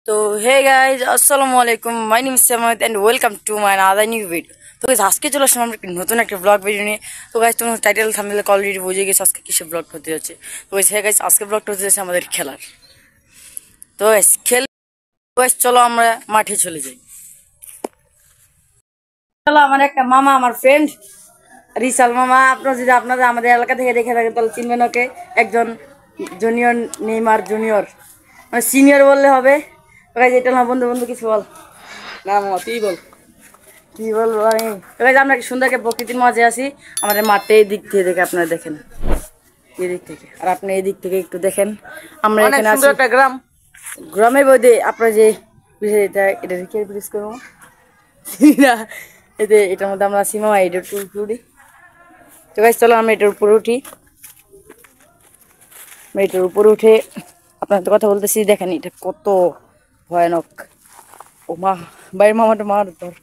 তো হে গাইজ আসসালামু আলাইকুম, my name is Samad and welcome to my other new video. তো গাইজ আজকে চলে আসলাম আমরা নতুন একটা ব্লগ ভিডিও নিয়ে। তো গাইজ তোমার টাইটেল থাম্বনেল অলরেডি বুঝে গেছে আজকে কিসের ব্লগ হতে যাচ্ছে। তো গাইজ হে গাইজ আজকে ব্লগটা হতে যাচ্ছে আমাদের খেলার। তো গাইজ চলো আমরা মাঠে চলে যাই। চলো আমার একটা মামা, আমার ফ্রেন্ড রিসাল মামা, আপনারা যদি আপনাদের আমাদের এলাকা থেকে দেখে থাকেন তাহলে চিনবেন ওকে। একজন জুনিয়র নেইমার জুনিয়র, মানে সিনিয়র বললে হবে। এটা না বন্ধু বন্ধু কিছু বল না মামা, তুই বল কি বলবো আমি। আমরা কি সুন্দর একটা প্রকৃতির মাঝে আছি। আমাদের মাঠে এই দিক থেকে দেখে আপনারা দেখেন, এই দিক থেকে, আর আপনি এই দিক থেকে একটু দেখেন। আমরা এখানে আছি একটা গ্রাম, গ্রামের মধ্যে আপনারা যে এটা রেখে ব্রিজ করবো এতে এটার মধ্যে আমরা আছি মামা। এটার উঠি। তো গাইস চলো আমরা এটার উপরে উঠি। এটার উপরে উঠে আপনার তো কথা বলতেছি, দেখেন এটা কত ভয়ানক। ও মা, বাইরের মামাটা মার তোর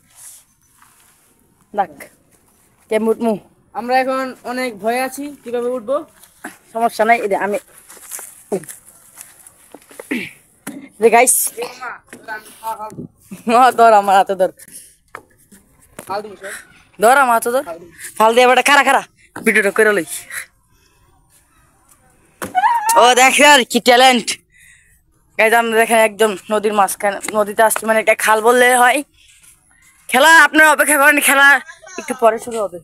দেখ কেমন উঠমু। আমরা এখন অনেক ভয়ে আছি, কিভাবে উঠবো সমস্যা নাই। এটা আমি গাইস ধর আমার হাতে ধর, ধর আমার হাতে ধর, ফাল দিয়ে বেটা খারা খারা ভিডিওটা করে লই। ও দেখেন আর কি ট্যালেন্ট গাইস। আমরা দেখেন একদম নদীর মাঝখানে, নদীতে আসছি, মানে একটা খাল বললে হয়। খেলা আপনারা অপেক্ষা করেন, খেলা একটু পরে শুরু হবে।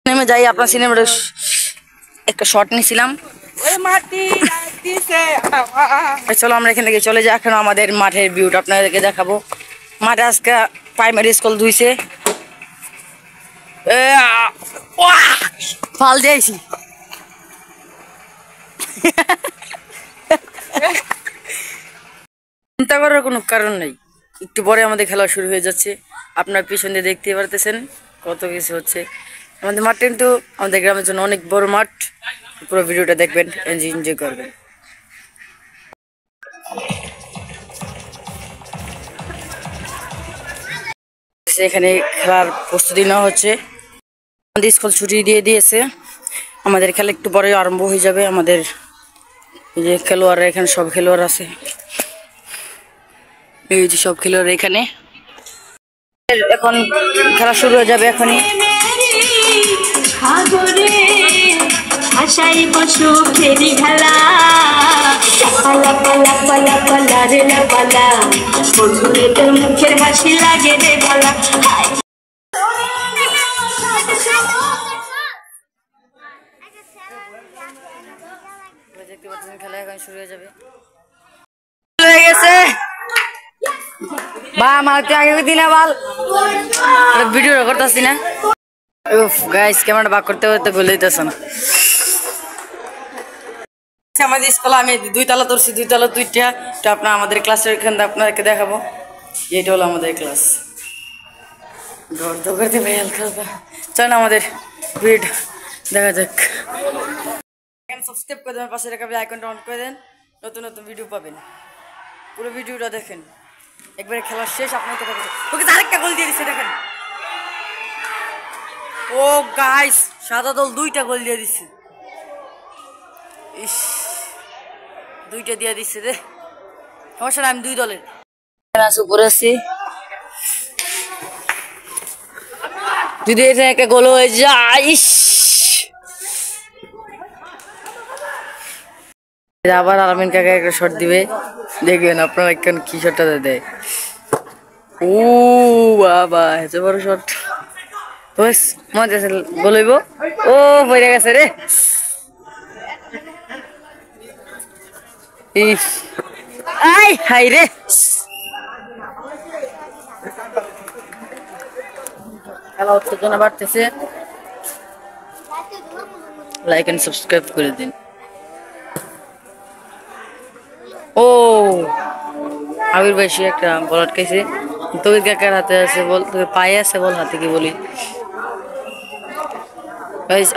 নেমে যাই, আপনার সিনেমাটা একটা শর্ট নিয়েছিলাম। চলো আমরা এখান থেকে চলে যাই। এখন আমাদের মাঠের ভিউটা আপনাদেরকে দেখাবো। মাঠে আজকে প্রাইমারি স্কুল ধুইছে, ফাল দিয়েছি চিন্তা করার কোনো কারণ নেই, একটু পরে আমাদের খেলা শুরু হয়ে যাচ্ছে। আপনার পিছন দিয়ে দেখতে পারতেছেন কত কিছু হচ্ছে। আমাদের মাঠ কিন্তু আমাদের গ্রামের জন্য অনেক বড় মাঠ। পুরো ভিডিওটা দেখবেন, এনজয় করবেন। এখানে খেলার প্রস্তুতি নেওয়া হচ্ছে। আমাদের স্কুল ছুটি দিয়ে দিয়েছে, আমাদের খেলা একটু পরে আরম্ভ হয়ে যাবে। আমাদের এই যে খেলোয়াড়রা, এখানে সব খেলোয়াড় আছে, এই যে সব খেলোয়াড় এখানে। এখন খেলা শুরু হয়ে যাবে এখনই। আশাই পশু ফেরি খেলা, পালা পালা পালা পালা রে পালা, বন্ধুরে তোর মুখের হাসি লাগে রে ভালা। দেখতে পাচ্ছেন খেলা এখন শুরু হয়ে যাবে। হয়ে গেছে বা আমার আগে দিনা বাল ভিডিও রেকর্ড করতেছি না। উফ গাইস, ক্যামেরাটা বাক করতে করতে গলে দিতেছে না। আমাদের স্কুলে আমি 2 তলা ধরছি, 2 তলা 2টা। তো আপনার আমাদের ক্লাসের এখান থেকে আপনাদেরকে দেখাবো। এটা হলো আমাদের ক্লাস। ঘর তো করতে ভাই হালকা হালকা। চল আমাদের ভিডিও দেখা যাক। সাবস্ক্রাইব করে দেবেন, পাশে রাখা আইকনটা অন করে দেন, নতুন নতুন ভিডিও পাবেন। পুরো ভিডিওটা দেখেন, একবারে খেলা শেষ আপনার কথা বলছে। ওকে আরেকটা গোল দিয়ে দিচ্ছে দেখেন। ও গাইস, সাদা দল 2টা গোল দিয়ে দিচ্ছে। ইস, 2টা দিয়ে দিচ্ছে রে। সমস্যা না, আমি 2 দলের উপরে আছি। যদি এটা একটা গোল হয়ে যায়, ইস, আবার আলামিন কাকা একটা শট দিবে, দেখবেন আপনারা এখন কি শটটা দেয়। ও বাবা, এত বড় শট, বস মজা আছে, গোল হইব। ও পড়ে গেছে রে। ইস, আই হাই রে। খেলা উত্তেজনা বাড়তেছে, লাইক এন্ড সাবস্ক্রাইব করে দিন। ও আবির ভাই সে একটা বল আটকাইছে। তোর কাকার হাতে আছে বল, তোর পায়ে আছে বল, হাতে কি বলি।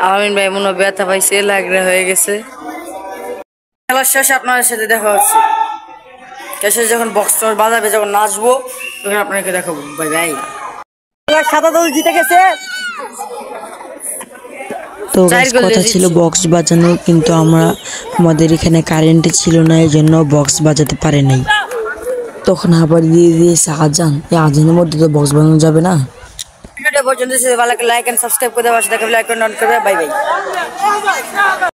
আলামিন ভাই মনে ব্যথা পাইছে, লাগরা হয়ে গেছে। খেলার শেষে আপনাদের সাথে দেখা হচ্ছে। শেষে যখন বক্স বাজাবে, যখন নাচবো তখন আপনাকে দেখাবো। Bye bye. সাদা দল জিতে গেছে। তো guys, কথা ছিল বক্স বাজানো, কিন্তু আমাদের এখানে কারেন্ট ছিল না, এই জন্য বক্স বাজাতে পারে নাই। তখন আবার দিয়ে দিয়েছে আজান, এই আজানের মধ্যে তো বক্স বাজানো যাবে না। ভিডিওটা পর্যন্ত ভালো লাইক এন্ড সাবস্ক্রাইব করে দেওয়ার সাথে লাইক করে অন করবে। Bye bye.